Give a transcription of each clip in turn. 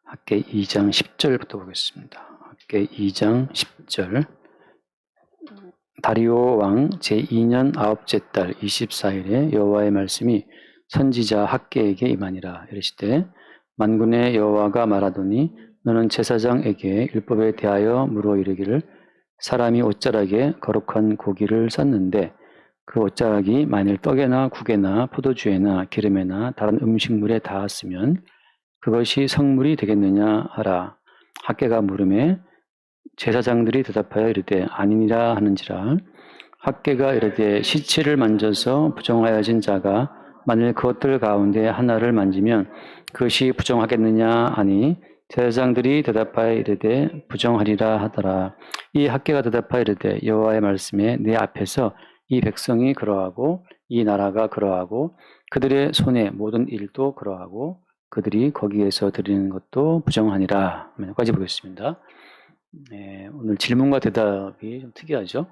학계 2장 10절부터 보겠습니다. 학계 2장 10절. 다리오 왕 제2년 9째 달 24일에 여호와의 말씀이 선지자 학계에게 임하니라. 이르시되 만군의 여호와가 말하더니 너는 제사장에게 율법에 대하여 물어 이르기를 사람이 옷자락에 거룩한 고기를 쌌는데 그 옷자락이 만일 떡에나 국에나 포도주에나 기름에나 다른 음식물에 닿았으면 그것이 성물이 되겠느냐 하라. 학계가 물음에 제사장들이 대답하여 이르되 아니니라 하는지라. 학계가 이르되 시체를 만져서 부정하여진 자가 만일 그것들 가운데 하나를 만지면 그것이 부정하겠느냐 하니 제사장들이 대답하여 이르되 부정하리라 하더라. 이 학계가 대답하여 이르되 여호와의 말씀에 내 앞에서 이 백성이 그러하고 이 나라가 그러하고 그들의 손의 모든 일도 그러하고 그들이 거기에서 드리는 것도 부정하니라. 여기까지 보겠습니다. 오늘 질문과 대답이 좀 특이하죠.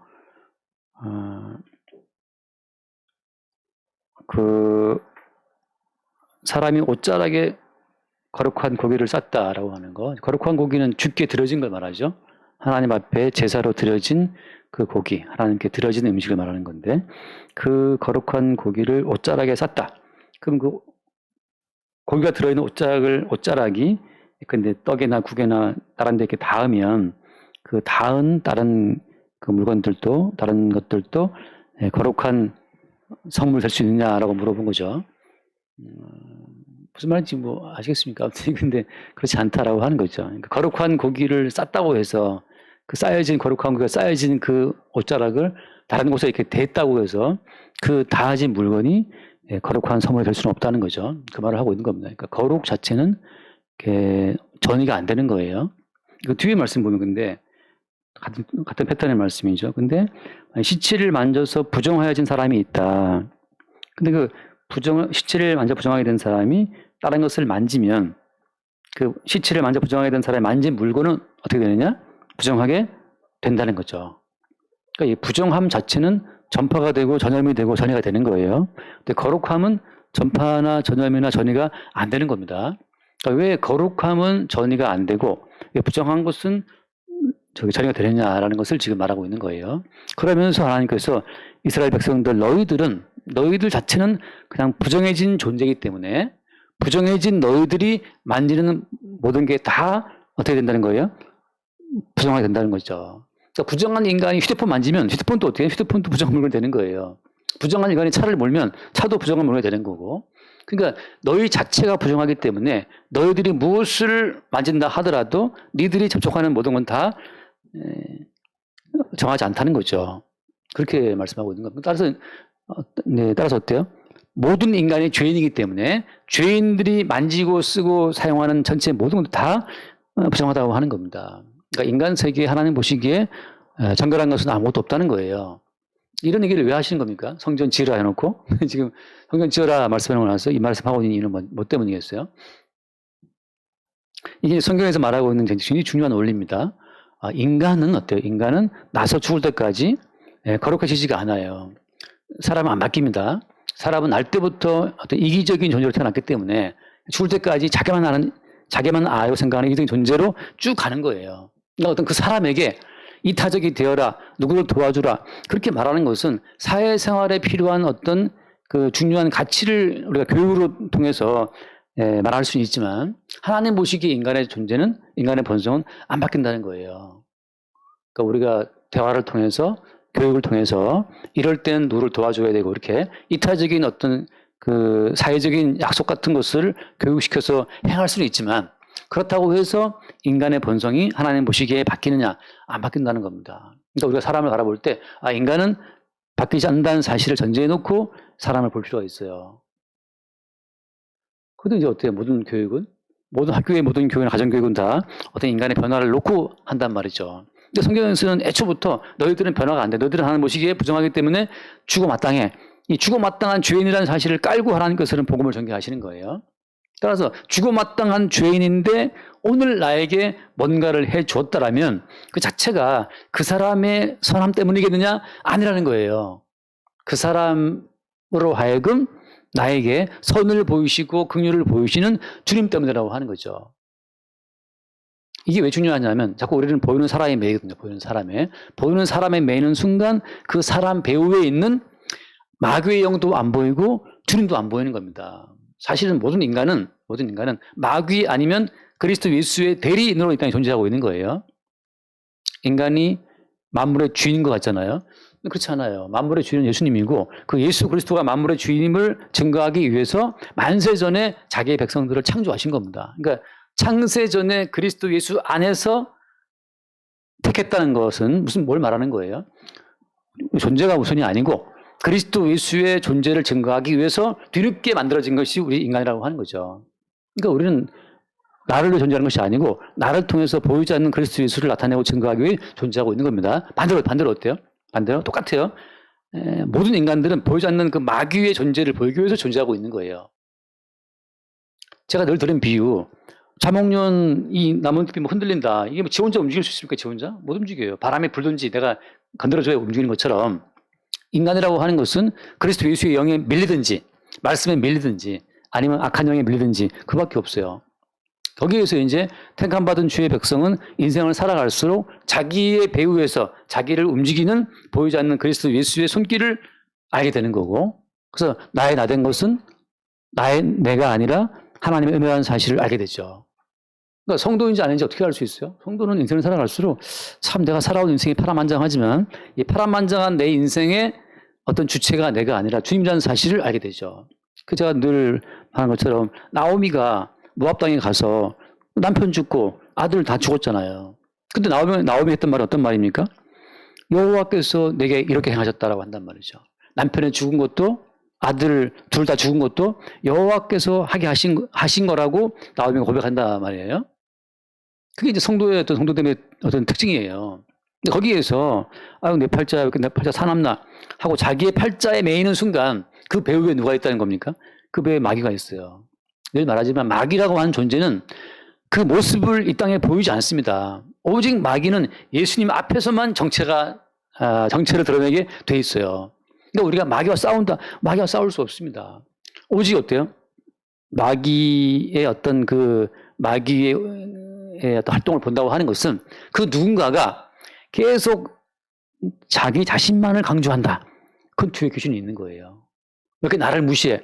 그 사람이 옷자락에 거룩한 고기를 쌌다라고 하는 거. 거룩한 고기는 주께 드려진 걸 말하죠. 하나님 앞에 제사로 드려진 그 고기, 하나님께 드려진 음식을 말하는 건데 그 거룩한 고기를 옷자락에 쌌다. 그럼 그 고기가 들어있는 옷자락이 근데 떡이나 국에나 다른 데 이렇게 닿으면 그 닿은 다른 그 물건들도 다른 것들도 거룩한 성물 될 수 있느냐라고 물어본 거죠. 무슨 말인지 뭐 아시겠습니까? 아무튼 근데 그렇지 않다라고 하는 거죠. 그러니까 거룩한 고기를 쌌다고 해서 그 쌓여진 거룩한 고기가 쌓여진 그 옷자락을 다른 곳에 이렇게 댔다고 해서 그 닿아진 물건이 거룩한 성물이 될 수는 없다는 거죠. 그 말을 하고 있는 겁니다. 그러니까 거룩 자체는 전이가 안 되는 거예요. 그 뒤에 말씀 보면 근데 같은 패턴의 말씀이죠. 근데 시체를 만져서 부정하여진 사람이 있다. 근데 그 시체를 만져 부정하게 된 사람이 다른 것을 만지면 그 시체를 만져 부정하게 된 사람이 만진 물건은 어떻게 되느냐? 부정하게 된다는 거죠. 그러니까 이 부정함 자체는 전파가 되고 전염이 되고 전이가 되는 거예요. 근데 거룩함은 전파나 전염이나 전이가 안 되는 겁니다. 그러니까 왜 거룩함은 전이가 안 되고 부정한 것은 전이가 되느냐라는 것을 지금 말하고 있는 거예요. 그러면서 하나님께서 이스라엘 백성들 너희들 자체는 그냥 부정해진 존재이기 때문에 부정해진 너희들이 만지는 모든 게 다 어떻게 된다는 거예요? 부정하게 된다는 거죠. 그러니까 부정한 인간이 휴대폰 만지면 휴대폰도 어떻게 해요? 휴대폰도 부정한 물건이 되는 거예요. 부정한 인간이 차를 몰면 차도 부정한 물건이 되는 거고. 그러니까 너희 자체가 부정하기 때문에 너희들이 무엇을 만진다 하더라도 니들이 접촉하는 모든 건 다 정하지 않다는 거죠. 그렇게 말씀하고 있는 겁니다. 따라서 어때요? 모든 인간이 죄인이기 때문에 죄인들이 만지고 쓰고 사용하는 전체 모든 것도 다 부정하다고 하는 겁니다. 그러니까 인간 세계에 하나님 보시기에 정결한 것은 아무것도 없다는 거예요. 이런 얘기를 왜 하시는 겁니까? 성전 지으라 해놓고 지금 성전 지으라 말씀하고 나서 이 말씀하고 있는 이유는 뭐 때문이겠어요? 이게 성경에서 말하고 있는 굉장히 중요한 원리입니다. 인간은 어때요? 인간은 나서 죽을 때까지 거룩해지지가 않아요. 사람은 안 바뀝니다. 사람은 날 때부터 어떤 이기적인 존재로 태어났기 때문에 죽을 때까지 자기만 알고 생각하는 이기적인 존재로 쭉 가는 거예요. 그러니까 어떤 그 사람에게 이타적이 되어라, 누구를 도와주라, 그렇게 말하는 것은 사회생활에 필요한 어떤 그 중요한 가치를 우리가 교육으로 통해서 말할 수는 있지만 하나님 보시기에 인간의 존재는, 인간의 본성은 안 바뀐다는 거예요. 그러니까 우리가 대화를 통해서 교육을 통해서 이럴 땐 누구를 도와줘야 되고 이렇게 이타적인 어떤 그 사회적인 약속 같은 것을 교육시켜서 행할 수는 있지만 그렇다고 해서 인간의 본성이 하나님 보시기에 바뀌느냐? 안 바뀐다는 겁니다. 그러니까 우리가 사람을 바라볼 때 인간은 바뀌지 않는다는 사실을 전제해 놓고 사람을 볼 필요가 있어요. 그런데 이제 어때요? 모든 학교의 모든 교육이나 가정교육은 다 어떤 인간의 변화를 놓고 한단 말이죠. 근데 성경에서는 애초부터 너희들은 변화가 안 돼. 너희들은 하나님 보시기에 부정하기 때문에 죽어마땅해. 이 죽어마땅한 죄인이라는 사실을 깔고 하나님께서는 복음을 전개하시는 거예요. 따라서 죽어마땅한 죄인인데 오늘 나에게 뭔가를 해 주었다라면 그 자체가 그 사람의 선함 때문이겠느냐? 아니라는 거예요. 그 사람으로 하여금 나에게 선을 보이시고 긍휼을 보이시는 주님 때문이라고 하는 거죠. 이게 왜 중요하냐면 자꾸 우리는 보이는 사람에 매이거든요. 보이는 사람에 매이는 순간 그 사람 배후에 있는 마귀의 영도 안 보이고 주님도 안 보이는 겁니다. 사실은 모든 인간은 마귀 아니면 그리스도 예수의 대리인으로 이 땅에 존재하고 있는 거예요. 인간이 만물의 주인인 것 같잖아요. 그렇지 않아요. 만물의 주인은 예수님이고 그 예수 그리스도가 만물의 주인임을 증거하기 위해서 만세전에 자기의 백성들을 창조하신 겁니다. 그러니까 창세전에 그리스도 예수 안에서 택했다는 것은 뭘 말하는 거예요? 존재가 우선이 아니고 그리스도 예수의 존재를 증거하기 위해서 뒤늦게 만들어진 것이 우리 인간이라고 하는 거죠. 그러니까 우리는 나를 위해 존재하는 것이 아니고 나를 통해서 보이지 않는 그리스도 예수를 나타내고 증거하기 위해 존재하고 있는 겁니다. 반대로 어때요? 반대로 똑같아요. 모든 인간들은 보이지 않는 그 마귀의 존재를 보이기 위해서 존재하고 있는 거예요. 제가 늘 들은 비유, 자목련 이 나뭇잎이 뭐 흔들린다. 이게 뭐 지 혼자 움직일 수 있습니까? 지 혼자? 못 움직여요. 바람이 불든지 내가 건드려줘야 움직이는 것처럼 인간이라고 하는 것은 그리스도 예수의 영에 밀리든지 말씀에 밀리든지 아니면 악한 영에 밀리든지 그밖에 없어요. 거기에서 이제 택함받은 주의 백성은 인생을 살아갈수록 자기의 배후에서 자기를 움직이는 보이지 않는 그리스도 예수의 손길을 알게 되는 거고, 그래서 나의 나된 것은 내가 아니라 하나님의 은혜라는 사실을 알게 되죠. 그러니까 성도인지 아닌지 어떻게 알 수 있어요? 성도는 인생을 살아갈수록 참 내가 살아온 인생이 파란만장하지만 이 파란만장한 내 인생의 어떤 주체가 내가 아니라 주님이라는 사실을 알게 되죠. 그 제가 늘 하는 것처럼 나오미가 모압 땅에 가서 남편 죽고 아들 다 죽었잖아요. 근데 나오미 했던 말은 어떤 말입니까? 여호와께서 내게 이렇게 행하셨다라고 한단 말이죠. 남편이 죽은 것도 아들 둘 다 죽은 것도 여호와께서 하게 하신 거라고 나오미가 고백한단 말이에요. 그게 이제 성도됨의 어떤 특징이에요. 근데 거기에서 내 팔자 사납나 하고 자기의 팔자에 매이는 순간 그 배후에 누가 있다는 겁니까? 그 배에 마귀가 있어요. 늘 말하지만 마귀라고 하는 존재는 그 모습을 이 땅에 보이지 않습니다. 오직 마귀는 예수님 앞에서만 정체를 드러내게 돼 있어요. 그러니까 우리가 마귀와 싸울 수 없습니다. 오직 어때요? 마귀의 어떤 활동을 본다고 하는 것은 그 누군가가 계속 자기 자신만을 강조한다. 그 뒤에 귀신이 있는 거예요. 왜 이렇게 나를 무시해?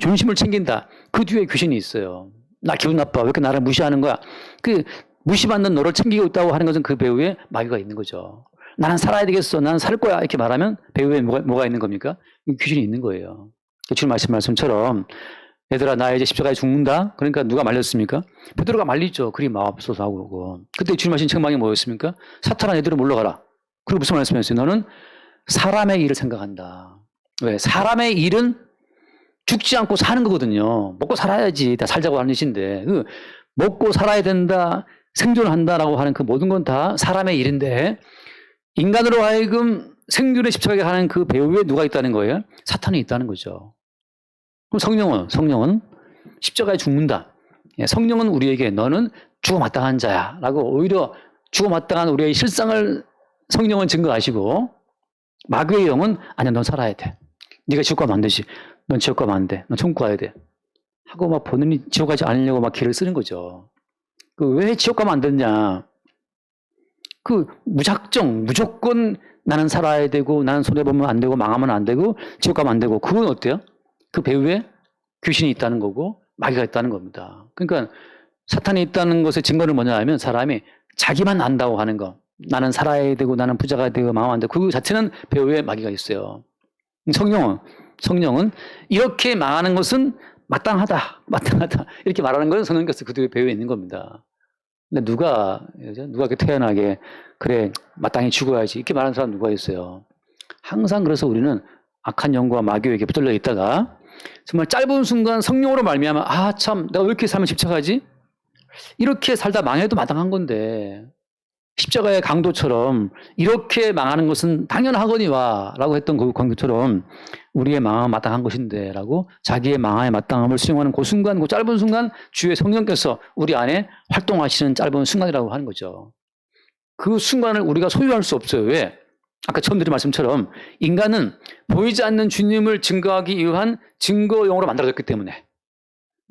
존심을 챙긴다. 그 뒤에 귀신이 있어요. 나 기분 나빠. 왜 이렇게 나를 무시하는 거야? 그 무시받는 너를 챙기고 있다고 하는 것은 그 배후에 마귀가 있는 거죠. 나는 살아야 되겠어. 나는 살 거야. 이렇게 말하면 배후에 뭐가 있는 겁니까? 귀신이 있는 거예요. 주님 말씀처럼 얘들아 나 이제 십자가에 죽는다. 그러니까 누가 말렸습니까? 베드로가 말리죠. 그리 마옵소서 하고. 그때 주님 하신 책망이 뭐였습니까? 사탄아 얘들아 물러가라. 그리고 무슨 말씀이었어요? 너는 사람의 일을 생각한다. 왜? 사람의 일은 죽지 않고 사는 거거든요. 먹고 살아야지. 다 살자고 하는 짓인데. 먹고 살아야 된다, 생존한다라고 하는 그 모든 건 다 사람의 일인데, 인간으로 하여금 생존의 십자가에 하는 그 배후에 누가 있다는 거예요? 사탄이 있다는 거죠. 그럼 성령은 십자가에 죽는다. 성령은 우리에게 너는 죽어마땅한 자야. 라고 오히려 죽어마땅한 우리의 실상을 성령은 증거하시고, 마귀의 영은 아니야, 넌 살아야 돼. 네가 지옥 가면 안 되지. 넌 지옥 가면 안 돼. 넌 천국 가야 돼. 하고 막 본인이 지옥 가지 않으려고 막 길을 쓰는 거죠. 왜 지옥 가면 안 되냐. 무조건 나는 살아야 되고, 나는 손해보면 안 되고, 망하면 안 되고, 지옥 가면 안 되고, 그건 어때요? 그 배후에 귀신이 있다는 거고, 마귀가 있다는 겁니다. 그러니까 사탄이 있다는 것의 증거는 뭐냐 하면 사람이 자기만 안다고 하는 거. 나는 살아야 되고, 나는 부자가 되고, 망하면 안 되고, 그 자체는 배후에 마귀가 있어요. 성령은 이렇게 망하는 것은 마땅하다. 이렇게 말하는 것은 성령께서 그 뒤에 배후에 있는 겁니다. 근데 누가 이렇게 태연하게, 그래, 마땅히 죽어야지. 이렇게 말하는 사람 누가 있어요. 항상 그래서 우리는 악한 영과 마귀에게 붙들려 있다가, 정말 짧은 순간 성령으로 말미암아, 참, 내가 왜 이렇게 삶을 집착하지? 이렇게 살다 망해도 마땅한 건데, 십자가의 강도처럼 이렇게 망하는 것은 당연하거니와 라고 했던 그 강도처럼 우리의 망함은 마땅한 것인데 라고 자기의 망함의 마땅함을 수용하는 그 순간, 그 짧은 순간 주의 성령께서 우리 안에 활동하시는 짧은 순간이라고 하는 거죠. 그 순간을 우리가 소유할 수 없어요. 왜? 아까 처음 드린 말씀처럼 인간은 보이지 않는 주님을 증거하기 위한 증거용으로 만들어졌기 때문에,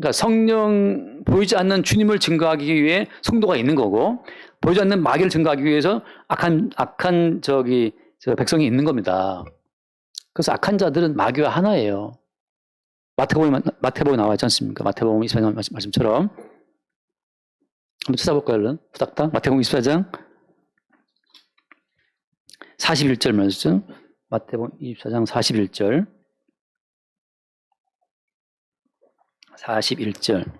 그러니까 성령 보이지 않는 주님을 증거하기 위해 성도가 있는 거고 보이지 않는 마귀를 증거하기 위해서 악한 저 백성이 있는 겁니다. 그래서 악한 자들은 마귀와 하나예요. 마태복음에 나와 있지 않습니까? 마태복음 24장 말씀처럼 한번 찾아볼까요, 얼른? 후닥닥. 마태복음 24장 41절 말씀. 마태복음 24장 41절. 41절.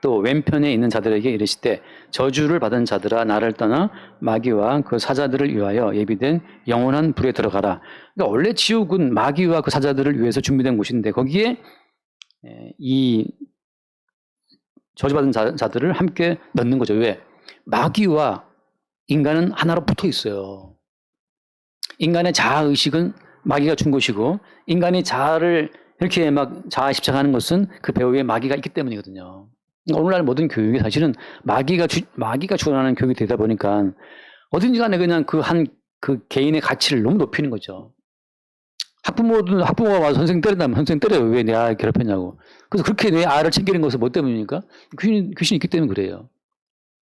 또 왼편에 있는 자들에게 이르시되 저주를 받은 자들아 나를 떠나 마귀와 그 사자들을 위하여 예비된 영원한 불에 들어가라. 그러니까 원래 지옥은 마귀와 그 사자들을 위해서 준비된 곳인데 거기에 이 저주받은 자들을 함께 넣는 거죠. 왜? 마귀와 인간은 하나로 붙어 있어요. 인간의 자아의식은 마귀가 준 것이고 인간이 자아를 이렇게 막 자아 집착하는 것은 그 배후에 마귀가 있기 때문이거든요. 오늘날 모든 교육이 사실은 마귀가 주관하는 교육이 되다 보니까 어딘지 간에 그냥 그 개인의 가치를 너무 높이는 거죠. 학부모가 와서 선생님 때린다면 선생님 때려요. 왜 내 아이 괴롭혔냐고. 그래서 그렇게 내 아이를 챙기는 것은 뭐 때문입니까? 귀신이 있기 때문에 그래요.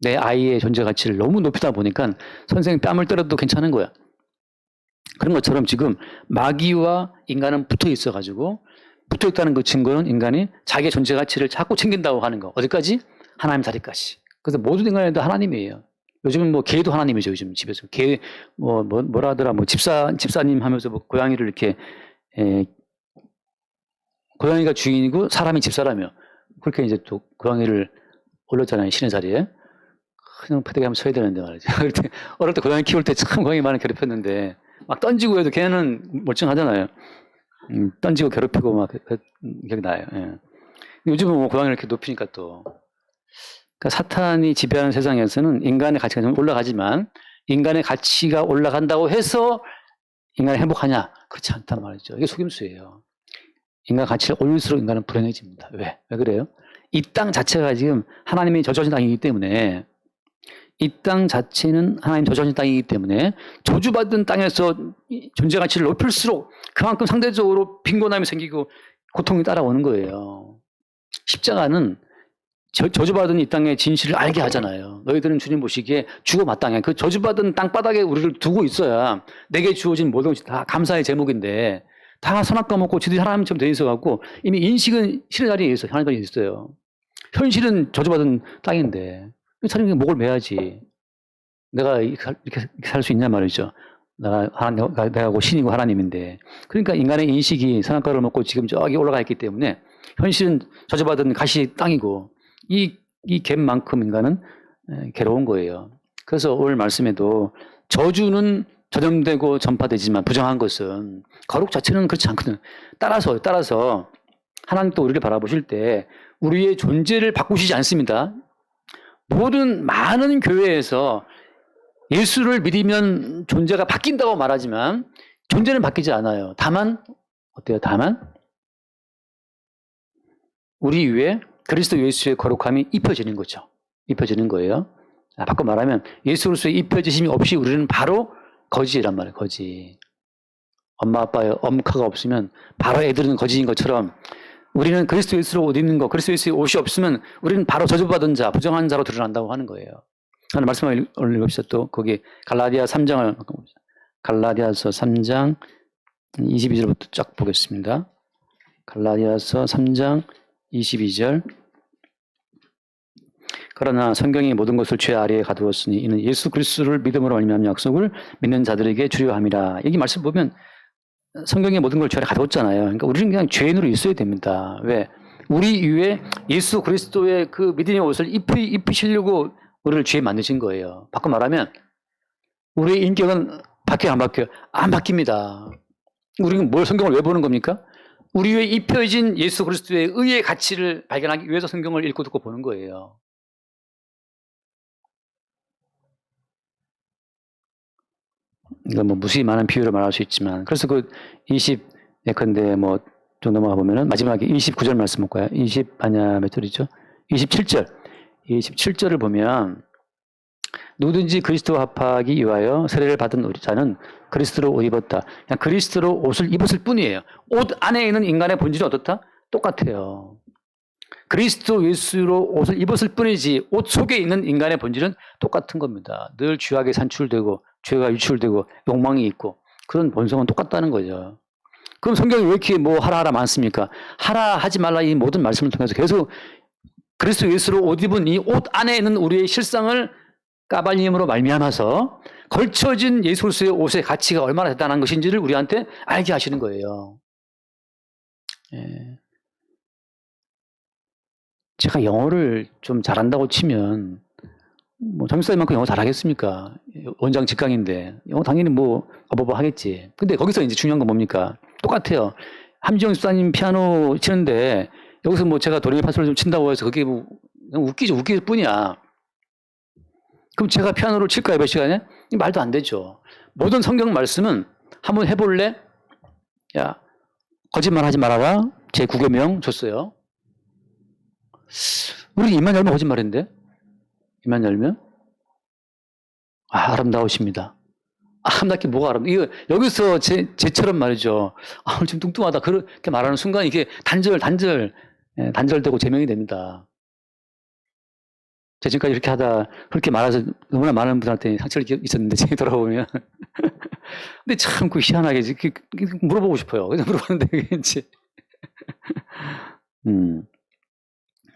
내 아이의 존재 가치를 너무 높이다 보니까 선생님 뺨을 때려도 괜찮은 거야. 그런 것처럼 지금 마귀와 인간은 붙어 있어가지고 붙어 있다는 그 증거는 인간이 자기의 존재 가치를 자꾸 챙긴다고 하는 거. 어디까지? 하나님 자리까지. 그래서 모든 인간에도 하나님이에요. 요즘은 뭐 개도 하나님이죠. 요즘 집에서 개 뭐라 하더라 뭐 집사님 하면서 뭐 고양이를 이렇게 고양이가 주인이고 사람이 집사라며 그렇게 이제 또 고양이를 올렸잖아요. 신의 자리에. 그냥 패대기 한번 쳐야 되는데 말이죠. 어릴 때 고양이 키울 때 참 고양이 많이 괴롭혔는데 막 던지고 해도 걔는 멀쩡하잖아요. 던지고 괴롭히고 막 기억이 나요. 예. 요즘은 뭐 고양이를 이렇게 높이니까 또. 그러니까 사탄이 지배하는 세상에서는 인간의 가치가 좀 올라가지만 인간의 가치가 올라간다고 해서 인간이 행복하냐? 그렇지 않단 말이죠. 이게 속임수예요. 인간 가치를 올릴수록 인간은 불행해집니다. 왜? 왜 그래요? 이 땅 자체가 지금 하나님이 저주하신 땅이기 때문에 이 땅 자체는 하나님 저주하신 땅이기 때문에 저주받은 땅에서 존재 가치를 높일수록 그만큼 상대적으로 빈곤함이 생기고 고통이 따라오는 거예요. 십자가는 저주받은 이 땅의 진실을 알게 하잖아요. 너희들은 주님 보시기에 죽어 마땅해. 그 저주받은 땅바닥에 우리를 두고 있어야 내게 주어진 모든 것이 다 감사의 제목인데 다 선악과 먹고 지들이 하나님처럼 돼 있어갖고 이미 인식은 신의 자리에 있어요. 하나님 자리에 있어요. 현실은 저주받은 땅인데 사람이 목을 매야지. 내가 이렇게 살 수 있냐 말이죠. 내가 신이고 하나님인데. 그러니까 인간의 인식이 선악과를 먹고 지금 저기 올라가 있기 때문에 현실은 저주받은 가시 땅이고 이 갭만큼 인간은 괴로운 거예요. 그래서 오늘 말씀에도 저주는 전염되고 전파되지만 부정한 것은 거룩 자체는 그렇지 않거든요. 따라서 하나님도 우리를 바라보실 때 우리의 존재를 바꾸시지 않습니다. 많은 교회에서 예수를 믿으면 존재가 바뀐다고 말하지만 존재는 바뀌지 않아요. 다만 어때요? 다만 우리 위에 그리스도 예수의 거룩함이 입혀지는 거죠. 입혀지는 거예요. 바꿔 말하면 예수 그리스도의 입혀지심이 없이 우리는 바로 거지란 말이에요. 거지. 엄마 아빠의 엄카가 없으면 바로 애들은 거지인 것처럼 우리는 그리스도 예수로 옷 입는 거, 그리스도 예수의 옷이 없으면 우리는 바로 저주받은 자, 부정한 자로 드러난다고 하는 거예요. 하나 말씀을 읽읍시다. 또 거기 갈라디아서 3장 22절부터 쫙 보겠습니다. 갈라디아서 3장 22절. 그러나 성경이 모든 것을 죄 아래에 가두었으니 이는 예수 그리스도를 믿음으로 말미암은 약속을 믿는 자들에게 주려 함이라. 여기 말씀 보면 성경이 모든 걸 죄 아래 가두었잖아요. 그러니까 우리는 그냥 죄인으로 있어야 됩니다. 왜? 우리 위에 예수 그리스도의 그 믿음의 옷을 입히시려고 우리를 죄에 만드신 거예요. 바꿔 말하면 우리의 인격은 바뀌어요, 안 바뀌어요? 안 바뀝니다. 우리는 성경을 왜 보는 겁니까? 우리 위에 입혀진 예수 그리스도의 의의 가치를 발견하기 위해서 성경을 읽고 듣고 보는 거예요. 이건 뭐 무수히 많은 비유를 말할 수 있지만 그래서 그 20예컨대 뭐 좀 넘어가 보면은 마지막에 29절 말씀 볼까요? 몇 절이죠? 27절을 보면 누구든지 그리스도와 합하기 위하여 세례를 받은 우리 자는 그리스도로 옷 입었다. 그냥 그리스도로 옷을 입었을 뿐이에요. 옷 안에 있는 인간의 본질이 어떻다? 똑같아요. 그리스도 예수로 옷을 입었을 뿐이지 옷 속에 있는 인간의 본질은 똑같은 겁니다. 늘 죄악에 산출되고 죄가 유출되고 욕망이 있고 그런 본성은 똑같다는 거죠. 그럼 성경이 왜 이렇게 뭐 하라 하라 많습니까? 하라 하지 말라 이 모든 말씀을 통해서 계속 그리스도 예수로 옷 입은 이 옷 안에 있는 우리의 실상을 까발림으로 말미암아서 걸쳐진 예수 그리스도의 옷의 가치가 얼마나 대단한 것인지를 우리한테 알게 하시는 거예요. 예. 제가 영어를 좀 잘한다고 치면 뭐 장사님만큼 영어 잘하겠습니까? 원장 직강인데 영어 당연히 뭐 하겠지. 근데 거기서 이제 중요한 건 뭡니까? 똑같아요. 함지영 집사님 피아노 치는데 여기서 뭐 제가 도레미파솔 좀 친다고 해서 그게 뭐 그냥 웃길 뿐이야. 그럼 제가 피아노를 칠까요? 몇 시간에? 말도 안 되죠. 모든 성경 말씀은 한번 해볼래? 야, 거짓말 하지 말아라. 제 9계명 줬어요. 우리 입만 열면 거짓말인데? 입만 열면? 아름다우십니다. 아름답게 뭐가 이거 여기서 제처럼 말이죠. 오늘 좀 뚱뚱하다. 그렇게 말하는 순간 이게 단절되고 제명이 됩니다. 제가 지금까지 이렇게 하다 그렇게 말해서 너무나 많은 분한테 상처를 있었는데 지금 돌아보면. 근데 참 그 희한하게 물어보고 싶어요. 그냥 물어보는데 이제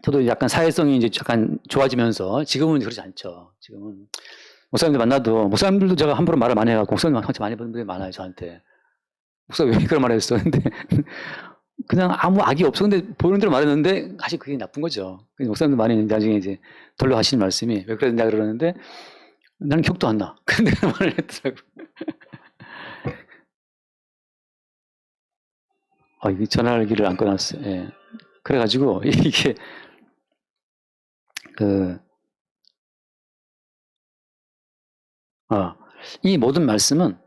저도 약간 사회성이 이제 약간 좋아지면서 지금은 그렇지 않죠. 지금은 목사님들 만나도 목사님들도 제가 함부로 말을 많이 해갖고 목사님 상처 많이 받는 분들이 많아요 저한테. 목사 왜 그런 말을 했어? 근데 그냥 아무 악이 없어. 근데 보이는 대로 말했는데 사실 그게 나쁜 거죠. 목사님들 많이 나중에 이제 돌려 하시는 말씀이 왜 그랬냐 그러는데 나는 기억도 안 나. 근데 말을 했더라고. 이게 전화기를 안 꺼놨어요. 예. 그래가지고 이게 이 모든 말씀은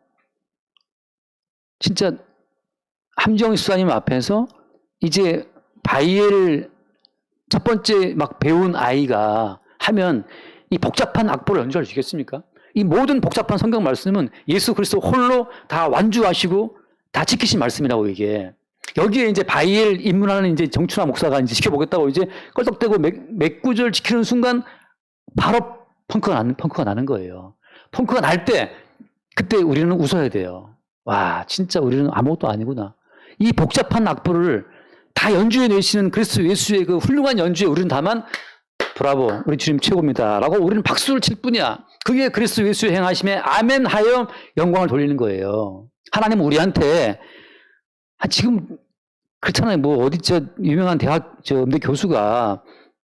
진짜 함지영 수사님 앞에서 이제 바이엘 첫 번째 막 배운 아이가 하면 이 복잡한 악보를 연주할 수 있겠습니까? 이 모든 복잡한 성경 말씀은 예수 그리스도 홀로 다 완주하시고 다 지키신 말씀이라고 이게. 여기에 이제 바이엘 입문하는 이제 정춘하 목사가 이제 지켜보겠다고 이제 껄떡대고 몇 구절 지키는 순간 바로 펑크가 나는 거예요. 펑크가 날 때 그때 우리는 웃어야 돼요. 와, 진짜 우리는 아무것도 아니구나. 이 복잡한 악보를 다 연주해 내시는 그리스도 예수의 그 훌륭한 연주에 우리는 다만 브라보, 우리 주님 최고입니다. 라고 우리는 박수를 칠 뿐이야. 그게 그리스도 예수의 행하심에 아멘 하여 영광을 돌리는 거예요. 하나님은 우리한테 지금 그렇잖아요. 뭐 어디 유명한 대학 음대 교수가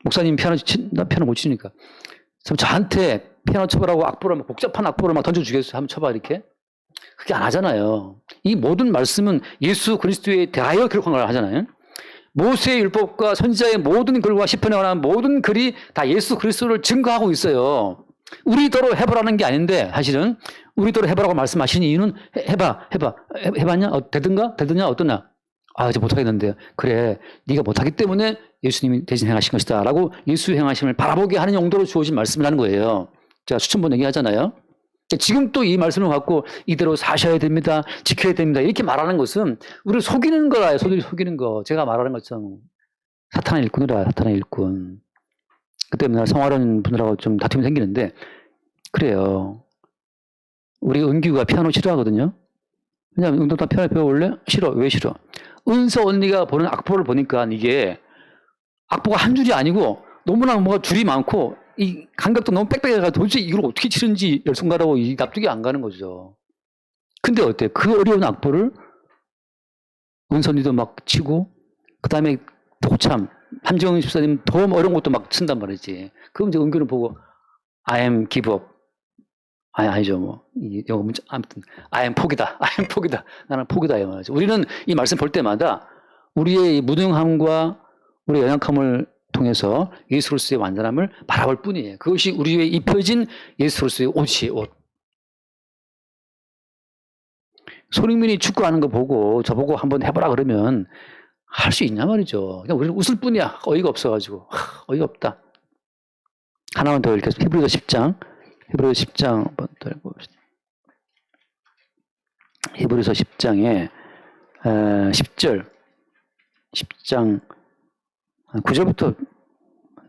목사님 피아노 못 치니까 저한테 피아노 쳐보라고 악보를 막 복잡한 악보를 막 던져주겠어요. 한번 쳐봐 이렇게. 그게 안 하잖아요. 이 모든 말씀은 예수 그리스도에 대하여 기록한 걸 하잖아요. 모세의 율법과 선지자의 모든 글과 시편에 관한 모든 글이 다 예수 그리스도를 증거하고 있어요. 우리대로 해보라는 게 아닌데 사실은 우리대로 해보라고 말씀하시는 이유는 해봤냐? 되드냐? 어떠냐? 이제 못하겠는데 그래 네가 못하기 때문에 예수님이 대신 행하신 것이다 라고 예수 행하심을 바라보게 하는 용도로 주어진 말씀이라는 거예요. 제가 수천 번 얘기하잖아요. 지금 또 이 말씀을 갖고 이대로 사셔야 됩니다. 지켜야 됩니다. 이렇게 말하는 것은 우리를 속이는 거라요. 속이는 거. 제가 말하는 것처럼 사탄의 일꾼이라 사탄의 일꾼. 그때 맨날 성화론 분들하고 좀 다툼이 생기는데 그래요. 우리 은규가 피아노 싫어하거든요. 왜냐하면 은규가 피아노 배워볼래? 싫어. 왜 싫어? 은서 언니가 보는 악보를 보니까 이게 악보가 한 줄이 아니고 너무나 뭐가 줄이 많고 이 간격도 너무 빽빽해가 도대체 이걸 어떻게 치는지 열성가라고 납득이 안 가는 거죠. 근데 어때? 그 어려운 악보를 은선이도 막 치고 그 다음에 도참 함지영 집사님 더 어려운 것도 막 친단 말이지. 그럼 이제 은규는 보고 I am give up. 아니죠 뭐 영어 문자 아무튼 I am 포기다. 나는 포기다 이 말이죠. 우리는 이 말씀 볼 때마다 우리의 무능함과 우리의 연약함을 통해서 예수 그리스도의 완전함을 바라볼 뿐이에요. 그것이 우리에 입혀진 예수 그리스도의 옷. 손흥민이 축구하는 거 보고 저보고 한번 해보라 그러면 할 수 있냐 말이죠. 그냥 우리는 웃을 뿐이야. 어이가 없어가지고. 어이가 없다. 하나만 더 읽겠습니다. 히브리서 10장 한번 더 읽어봅시다. 히브리서 10장에 10절 10장 9절부터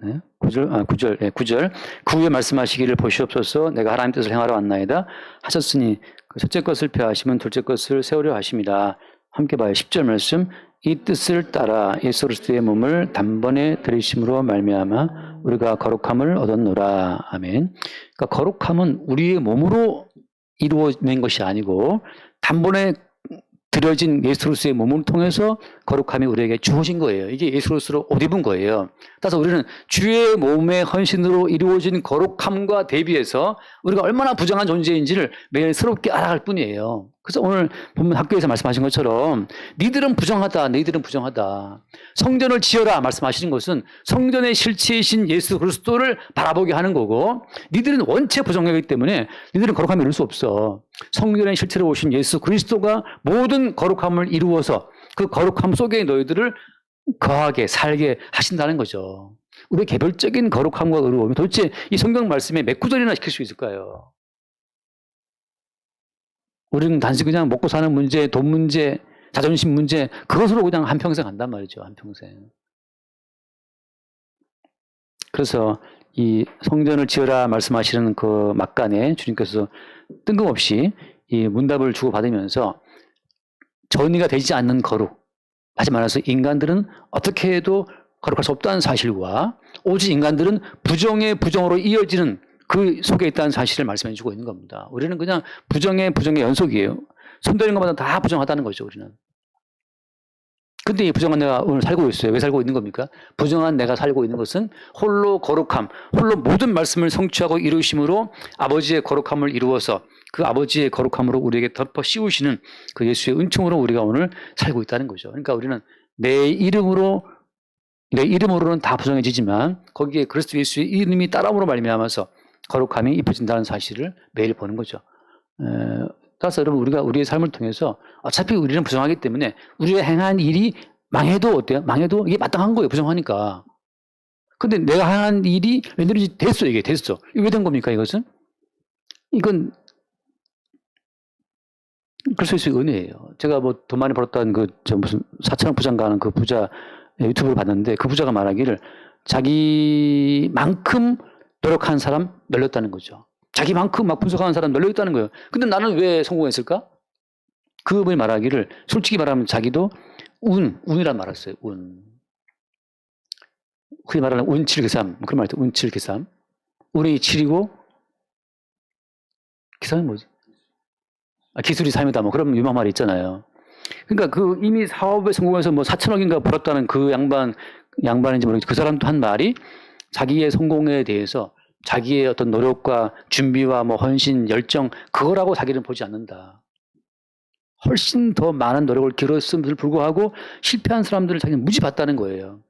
네? 9절. 그 후에 말씀하시기를 보시옵소서 내가 하나님 뜻을 행하러 왔나이다 하셨으니 그 첫째 것을 폐하시면 둘째 것을 세우려 하심이라. 함께 봐요. 10절 말씀. 이 뜻을 따라 예수 그리스도의 몸을 단번에 들이심으로 말미암아 우리가 거룩함을 얻었노라. 아멘. 그러니까 거룩함은 우리의 몸으로 이루어낸 것이 아니고 단번에 드려진 예수 그리스도의 몸을 통해서 거룩함이 우리에게 주어진 거예요. 이게 예수 그리스도로 옷 입은 거예요. 따라서 우리는 주의 몸의 헌신으로 이루어진 거룩함과 대비해서 우리가 얼마나 부정한 존재인지를 매일 새롭게 알아갈 뿐이에요. 그래서 오늘 보면 학교에서 말씀하신 것처럼 니들은 부정하다, 너희들은 부정하다. 성전을 지어라 말씀하시는 것은 성전의 실체이신 예수 그리스도를 바라보게 하는 거고 니들은 원체 부정하기 때문에 니들은 거룩함을 이룰 수 없어. 성전의 실체로 오신 예수 그리스도가 모든 거룩함을 이루어서 그 거룩함 속에 너희들을 거하게 살게 하신다는 거죠. 우리의 개별적인 거룩함과 의로움이 도대체 이 성경 말씀에 몇 구절이나 시킬 수 있을까요? 우리는 단지 그냥 먹고 사는 문제, 돈 문제, 자존심 문제 그것으로 그냥 한평생 간단 말이죠. 한평생. 그래서 이 성전을 지어라 말씀하시는 그 막간에 주님께서 뜬금없이 이 문답을 주고받으면서 전이가 되지 않는 거룩, 다시 말해서 인간들은 어떻게 해도 거룩할 수 없다는 사실과 오직 인간들은 부정의 부정으로 이어지는 그 속에 있다는 사실을 말씀해 주고 있는 겁니다. 우리는 그냥 부정의 연속이에요. 손대는 것마다 다 부정하다는 거죠, 우리는. 근데 이 부정한 내가 오늘 살고 있어요. 왜 살고 있는 겁니까? 부정한 내가 살고 있는 것은 홀로 거룩함, 홀로 모든 말씀을 성취하고 이루심으로 아버지의 거룩함을 이루어서 그 아버지의 거룩함으로 우리에게 덮어 씌우시는 그 예수의 은총으로 우리가 오늘 살고 있다는 거죠. 그러니까 우리는 내 이름으로는 다 부정해지지만 거기에 그리스도 예수의 이름이 따라옴으로 말미암아서 거룩함이 입혀진다는 사실을 매일 보는 거죠. 따라서 여러분 우리가 우리의 삶을 통해서 어차피 우리는 부정하기 때문에 우리가 행한 일이 망해도 어때요? 망해도 이게 마땅한 거예요. 부정하니까. 근데 내가 행한 일이 웬일인지 됐어. 이게 됐어. 이게 왜 된 겁니까 이것은? 이건 그리스도 예수의 은혜예요. 제가 뭐 돈 많이 벌었다는 무슨 4천억 부장 가는 그 부자 유튜브를 봤는데 그 부자가 말하기를 자기만큼 노력한 사람 널렸다는 거죠. 자기만큼 막 분석하는 사람 널렸다는 거예요. 근데 나는 왜 성공했을까? 그분이 말하기를 솔직히 말하면 자기도 운이란 말을 했어요. 운. 흔히 말하는 운 7계산. 그런 말 있죠. 운 7계산. 운이 7이고 계산이 뭐지? 기술이 3이다. 뭐 그런 유명한 말이 있잖아요. 그러니까 그 이미 사업에 성공해서 뭐 4천억인가 벌었다는 그 양반인지 모르겠지만 그 사람도 한 말이 자기의 성공에 대해서 자기의 어떤 노력과 준비와 뭐 헌신, 열정 그거라고 자기는 보지 않는다. 훨씬 더 많은 노력을 기울였음에도 불구하고 실패한 사람들을 자기는 무지 봤다는 거예요.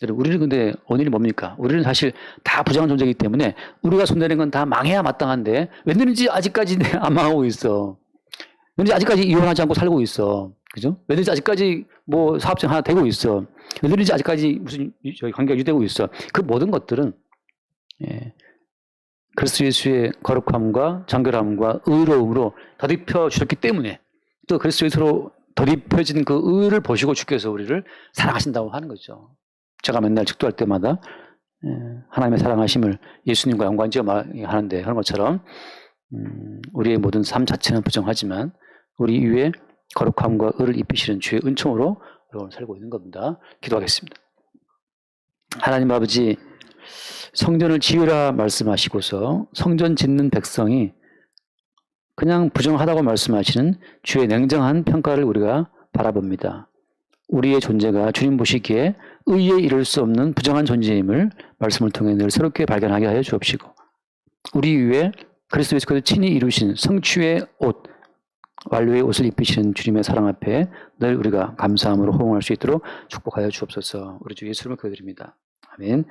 우리는 근데 원인이 뭡니까? 우리는 사실 다 부정한 존재이기 때문에 우리가 손대는 건 다 망해야 마땅한데 웬일인지 아직까지 안 망하고 있어. 왠지 아직까지 이혼하지 않고 살고 있어. 그죠? 왠지 아직까지 뭐 사업장 하나 되고 있어. 왠지 아직까지 무슨 관계가 유지되고 있어. 그 모든 것들은 그리스도 예수의 거룩함과 정결함과 의로움으로 덧입혀 주셨기 때문에 또 그리스도 예수로 덧입혀진 그 의를 보시고 주께서 우리를 사랑하신다고 하는 거죠. 제가 맨날 축도할 때마다 하나님의 사랑하심을 예수님과 연관지어 하는데 그런 것처럼 우리의 모든 삶 자체는 부정하지만 우리 위에 거룩함과 의를 입히시는 주의 은총으로 여러분 살고 있는 겁니다. 기도하겠습니다. 하나님 아버지 성전을 지으라 말씀하시고서 성전 짓는 백성이 그냥 부정하다고 말씀하시는 주의 냉정한 평가를 우리가 바라봅니다. 우리의 존재가 주님 보시기에 의에 이를 수 없는 부정한 존재임을 말씀을 통해 늘 새롭게 발견하게 하여 주옵시고 우리 위에 그리스도 예수께서 친히 이루신 성취의 옷, 완료의 옷을 입히시는 주님의 사랑 앞에 늘 우리가 감사함으로 호응할 수 있도록 축복하여 주옵소서. 우리 주 예수님을 기도드립니다. 아멘.